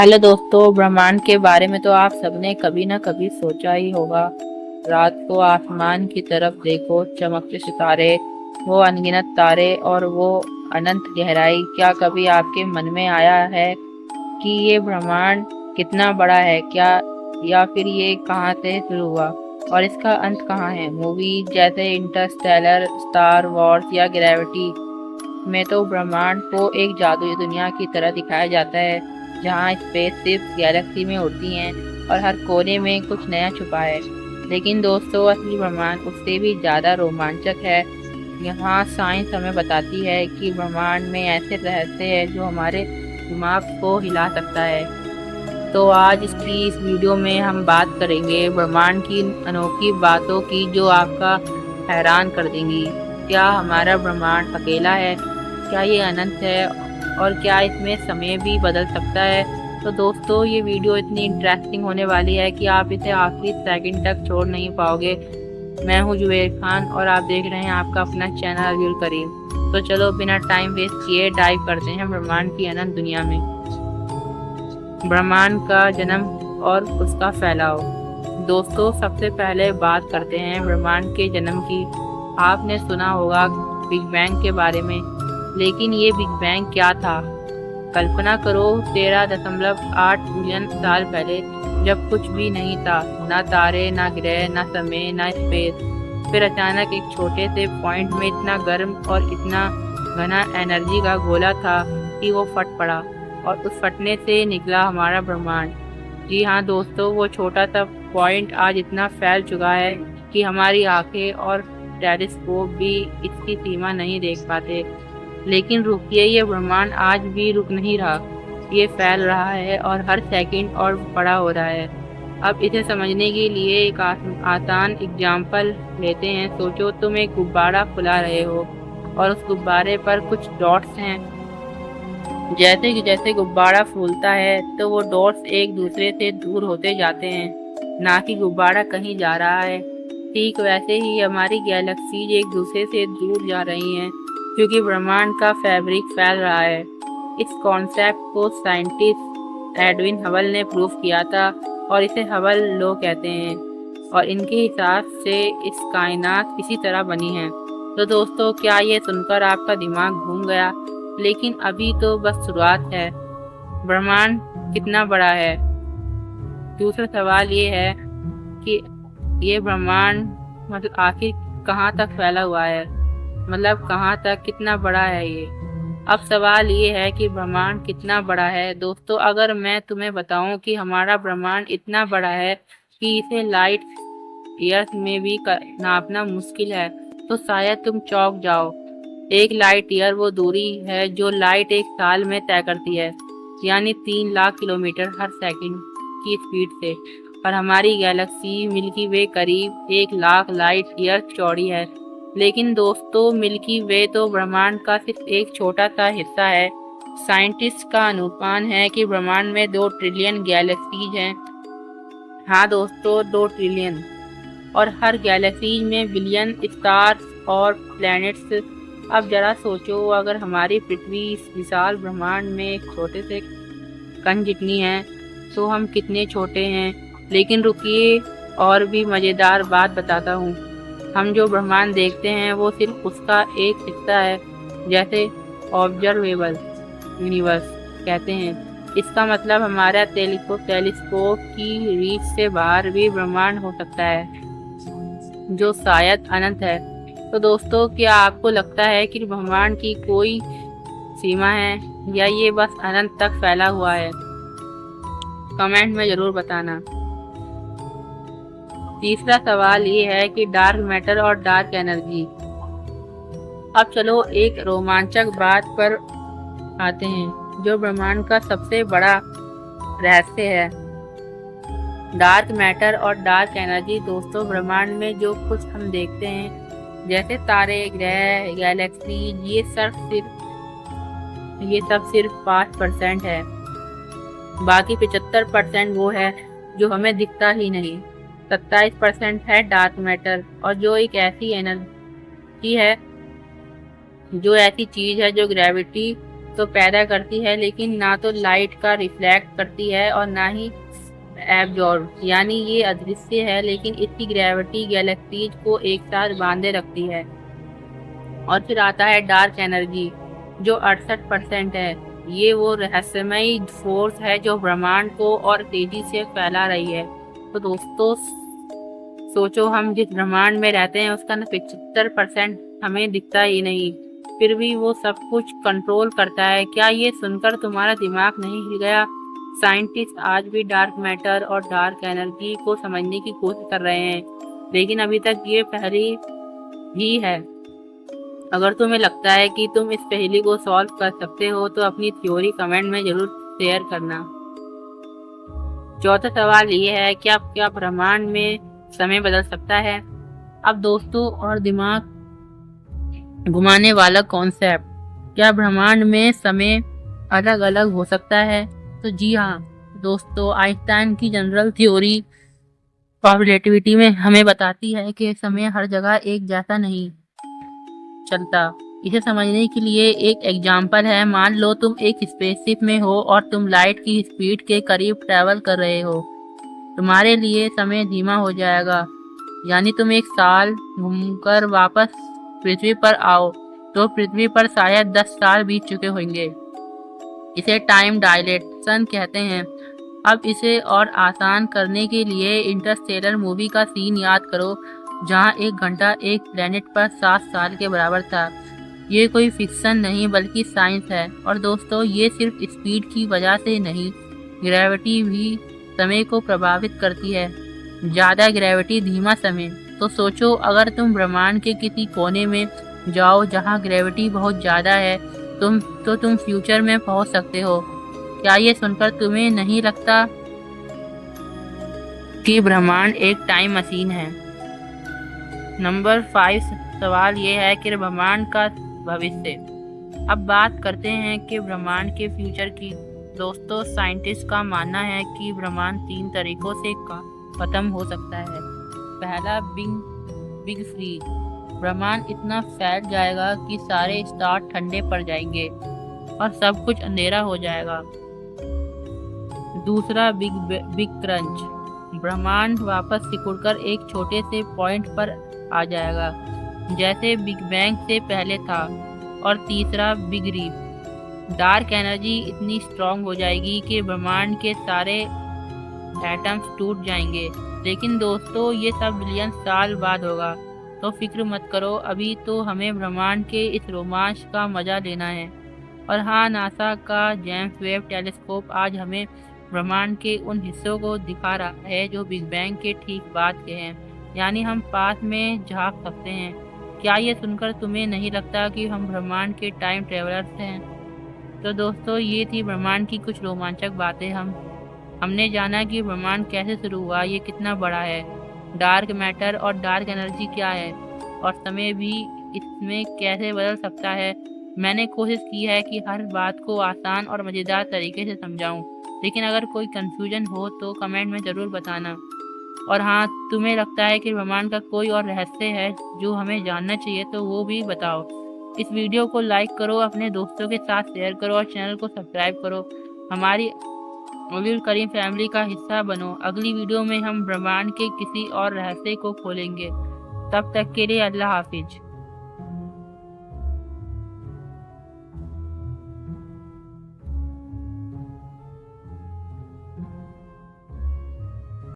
Hello दोस्तों, ब्रह्मांड के बारे में तो आप सबने कभी ना कभी सोचा ही होगा। रात को आसमान की तरफ देखो, चमकते सितारे, वो अनगिनत तारे और वो अनंत गहराई। क्या कभी आपके मन में आया है कि ये ब्रह्मांड कितना बड़ा है? क्या या फिर ये कहाँ से शुरू हुआ और इसका अंत कहाँ है? मूवी जैसे इंटरस्टेलर, स्टार वॉर्स या ग्रेविटी में तो ब्रह्मांड को एक जादुई दुनिया की तरह दिखाया जाता है, जहाँ स्पेसशिप गैलेक्सी में उड़ती हैं और हर कोने में कुछ नया छुपा है। लेकिन दोस्तों, असली ब्रह्मांड उससे भी ज़्यादा रोमांचक है। यहाँ साइंस हमें बताती है कि ब्रह्मांड में ऐसे रहस्य हैं जो हमारे दिमाग को हिला सकता है। तो आज इस वीडियो में हम बात करेंगे ब्रह्मांड की अनोखी बातों की जो आपका हैरान कर देंगी। क्या हमारा ब्रह्मांड अकेला है? क्या ये अनंत है? और क्या इसमें समय भी बदल सकता है? तो दोस्तों, ये वीडियो इतनी इंटरेस्टिंग होने वाली है कि आप इसे आखिरी सेकंड तक छोड़ नहीं पाओगे। मैं हूँ जुबेर खान और आप देख रहे हैं आपका अपना चैनल अब्दुल करीम। तो चलो बिना टाइम वेस्ट किए डाइव करते हैं ब्रह्मांड की अनंत दुनिया में। ब्रह्मांड का जन्म और उसका फैलाव। दोस्तों, सबसे पहले बात करते हैं ब्रह्मांड के जन्म की। आपने सुना होगा बिग बैंग के बारे में, लेकिन ये बिग बैंग क्या था? कल्पना करो, 13.8 बिलियन साल पहले, जब कुछ भी नहीं था, ना तारे, ना ग्रह, ना समय, ना स्पेस। फिर अचानक एक छोटे से पॉइंट में इतना गर्म और इतना घना एनर्जी का गोला था कि वो फट पड़ा और उस फटने से निकला हमारा ब्रह्मांड। जी हाँ दोस्तों, वो छोटा सा पॉइंट आज इतना फैल चुका है कि हमारी आंखें और टेलीस्कोप भी इसकी सीमा नहीं देख पाते। लेकिन रुकिए, ये ब्रह्मांड आज भी रुक नहीं रहा। ये फैल रहा है और हर सेकंड और बड़ा हो रहा है। अब इसे समझने के लिए एक आसान एग्जाम्पल लेते हैं। सोचो, तुम एक गुब्बारा फुला रहे हो और उस गुब्बारे पर कुछ डॉट्स हैं। जैसे कि जैसे गुब्बारा फूलता है तो वो डॉट्स एक दूसरे से दूर होते जाते हैं, ना कि गुब्बारा कहीं जा रहा है। ठीक वैसे ही हमारी गैलेक्सीज एक दूसरे से दूर जा रही हैं, क्योंकि ब्रह्मांड का फैब्रिक फैल रहा है। इस कॉन्सेप्ट को साइंटिस्ट एडविन हबल ने प्रूव किया था और इसे हबल लॉ कहते हैं। और इनके हिसाब से इस कायनात इसी तरह बनी है। तो दोस्तों, क्या ये सुनकर आपका दिमाग घूम गया? लेकिन अभी तो बस शुरुआत है। ब्रह्मांड कितना बड़ा है? दूसरा सवाल ये है कि ये ब्रह्मांड मतलब आखिर कहाँ तक फैला हुआ है, मतलब कहाँ तक, कितना बड़ा है ये। अब सवाल ये है कि ब्रह्मांड कितना बड़ा है। दोस्तों, अगर मैं तुम्हें बताऊं कि हमारा ब्रह्मांड इतना बड़ा है कि इसे लाइट ईयर्स में भी नापना मुश्किल है, तो शायद तुम चौंक जाओ। एक लाइट ईयर वो दूरी है जो लाइट एक साल में तय करती है, यानी 3 लाख किलोमीटर हर सेकंड की स्पीड से। और हमारी गैलेक्सी मिल्की वे करीब 1 लाख लाइट ईयर चौड़ी है। लेकिन दोस्तों, मिल्की वे तो ब्रह्मांड का सिर्फ एक छोटा सा हिस्सा है। साइंटिस्ट का अनुमान है कि ब्रह्मांड में 2 ट्रिलियन गैलेक्सीज हैं। हाँ दोस्तों, 2 ट्रिलियन। और हर गैलेक्सी में बिलियन स्टार्स और प्लैनेट्स। अब जरा सोचो, अगर हमारी पृथ्वी इस विशाल ब्रह्मांड में एक छोटे से कण जितनी है, तो हम कितने छोटे हैं। लेकिन रुकिए, और भी मज़ेदार बात बताता हूँ। हम जो ब्रह्मांड देखते हैं वो सिर्फ उसका एक हिस्सा है, जैसे ऑब्जर्वेबल यूनिवर्स कहते हैं। इसका मतलब हमारा टेलीस्कोप की रीच से बाहर भी ब्रह्मांड हो सकता है, जो शायद अनंत है। तो दोस्तों, क्या आपको लगता है कि ब्रह्मांड की कोई सीमा है, या ये बस अनंत तक फैला हुआ है? कमेंट में जरूर बताना। तीसरा सवाल ये है कि डार्क मैटर और डार्क एनर्जी। अब चलो एक रोमांचक बात पर आते हैं, जो ब्रह्मांड का सबसे बड़ा रहस्य है, डार्क मैटर और डार्क एनर्जी। दोस्तों, ब्रह्मांड में जो कुछ हम देखते हैं, जैसे तारे, ग्रह, गैलेक्सी, ये सब सिर्फ 5% है। बाकी 75% वो है जो हमें दिखता ही नहीं। 27% है डार्क मैटर, और जो एक ऐसी एनर्जी है, जो ऐसी चीज है जो ग्रेविटी तो पैदा करती है, लेकिन ना तो लाइट का रिफ्लेक्ट करती है और ना ही एब्जॉर्ब, यानी ये अदृश्य है, लेकिन इसकी ग्रेविटी गैलेक्सीज को एक साथ बांधे रखती है। और फिर आता है डार्क एनर्जी, जो 68% है। ये वो रहस्यमयी फोर्स है जो ब्रह्मांड को और तेजी से फैला रही है। तो दोस्तों सोचो, हम जिस ब्रह्मांड में रहते हैं उसका 75% हमें दिखता ही नहीं, फिर भी वो सब कुछ कंट्रोल करता है। क्या ये सुनकर तुम्हारा दिमाग नहीं हिल गया? साइंटिस्ट आज भी डार्क मैटर और डार्क एनर्जी को समझने की कोशिश कर रहे हैं, लेकिन अभी तक ये पहेली ही है। अगर तुम्हें लगता है कि तुम इस पहेली को सॉल्व कर सकते हो तो अपनी थ्योरी कमेंट में जरूर शेयर करना। चौथा सवाल ये है, क्या ब्रह्मांड में समय बदल सकता है? अब दोस्तों और दिमाग घुमाने वाला कॉन्सेप्ट, क्या ब्रह्मांड में समय अलग अलग हो सकता है? तो जी हाँ दोस्तों, आइंस्टाइन की जनरल थ्योरी ऑफ रिलेटिविटी में हमें बताती है कि समय हर जगह एक जैसा नहीं चलता। इसे समझने के लिए एक एग्जाम्पल है। मान लो तुम एक स्पेसशिप में हो और तुम लाइट की स्पीड के करीब ट्रैवल कर रहे हो। तुम्हारे लिए समय धीमा हो जाएगा, यानी तुम 1 साल घूमकर वापस पृथ्वी पर आओ तो पृथ्वी पर शायद 10 साल बीत चुके होंगे। इसे टाइम डायलेशन कहते हैं। अब इसे और आसान करने के लिए इंटरस्टेलर मूवी का सीन याद करो, जहां 1 घंटा एक प्लेनेट पर 7 साल के बराबर था। ये कोई फिक्शन नहीं बल्कि साइंस है। और दोस्तों ये सिर्फ स्पीड की वजह से नहीं, ग्रेविटी भी समय को प्रभावित करती है। ज़्यादा ग्रेविटी धीमा समय। तो सोचो, अगर तुम ब्रह्मांड के किसी कोने में जाओ जहां ग्रेविटी बहुत ज़्यादा है, तुम फ्यूचर में पहुंच सकते हो। क्या ये सुनकर तुम्हें नहीं लगता कि ब्रह्मांड एक टाइम मशीन है? नंबर 5 सवाल ये है कि ब्रह्मांड का भविष्य। अब बात करते हैं कि ब्रह्मांड के फ्यूचर की। दोस्तों साइंटिस्ट का मानना है कि ब्रह्मांड 3 तरीकों से खत्म हो सकता है। पहला, बिग फ्रीज, ब्रह्मांड इतना फैल जाएगा कि सारे स्टार ठंडे पड़ जाएंगे और सब कुछ अंधेरा हो जाएगा। दूसरा, बिग क्रंच, ब्रह्मांड वापस सिकुड़कर एक छोटे से पॉइंट पर आ जाएगा, जैसे बिग बैंग से पहले था। और तीसरा, बिग रीप, डार्क एनर्जी इतनी स्ट्रांग हो जाएगी कि ब्रह्मांड के सारे एटम्स टूट जाएंगे। लेकिन दोस्तों ये सब बिलियन साल बाद होगा, तो फिक्र मत करो, अभी तो हमें ब्रह्मांड के इस रोमांच का मजा लेना है। और हाँ, नासा का जेम्स वेब टेलीस्कोप आज हमें ब्रह्मांड के उन हिस्सों को दिखा रहा है जो बिग बैंग के ठीक बाद के हैं, यानी हम पास में झांक सकते हैं। क्या ये सुनकर तुम्हें नहीं लगता कि हम ब्रह्मांड के टाइम ट्रेवलर्स हैं? तो दोस्तों ये थी ब्रह्मांड की कुछ रोमांचक बातें। हमने जाना कि ब्रह्मांड कैसे शुरू हुआ, ये कितना बड़ा है, डार्क मैटर और डार्क एनर्जी क्या है, और समय भी इसमें कैसे बदल सकता है। मैंने कोशिश की है कि हर बात को आसान और मज़ेदार तरीके से समझाऊं, लेकिन अगर कोई कंफ्यूजन हो तो कमेंट में ज़रूर बताना। और हाँ, तुम्हें लगता है कि ब्रह्मांड का कोई और रहस्य है जो हमें जानना चाहिए तो वो भी बताओ। इस वीडियो को लाइक करो, अपने दोस्तों के साथ शेयर करो और चैनल को सब्सक्राइब करो। हमारी अब्दुल करीम फैमिली का हिस्सा बनो। अगली वीडियो में हम ब्रह्मांड के किसी और रहस्य को खोलेंगे। तब तक के लिए अल्लाह हाफिज।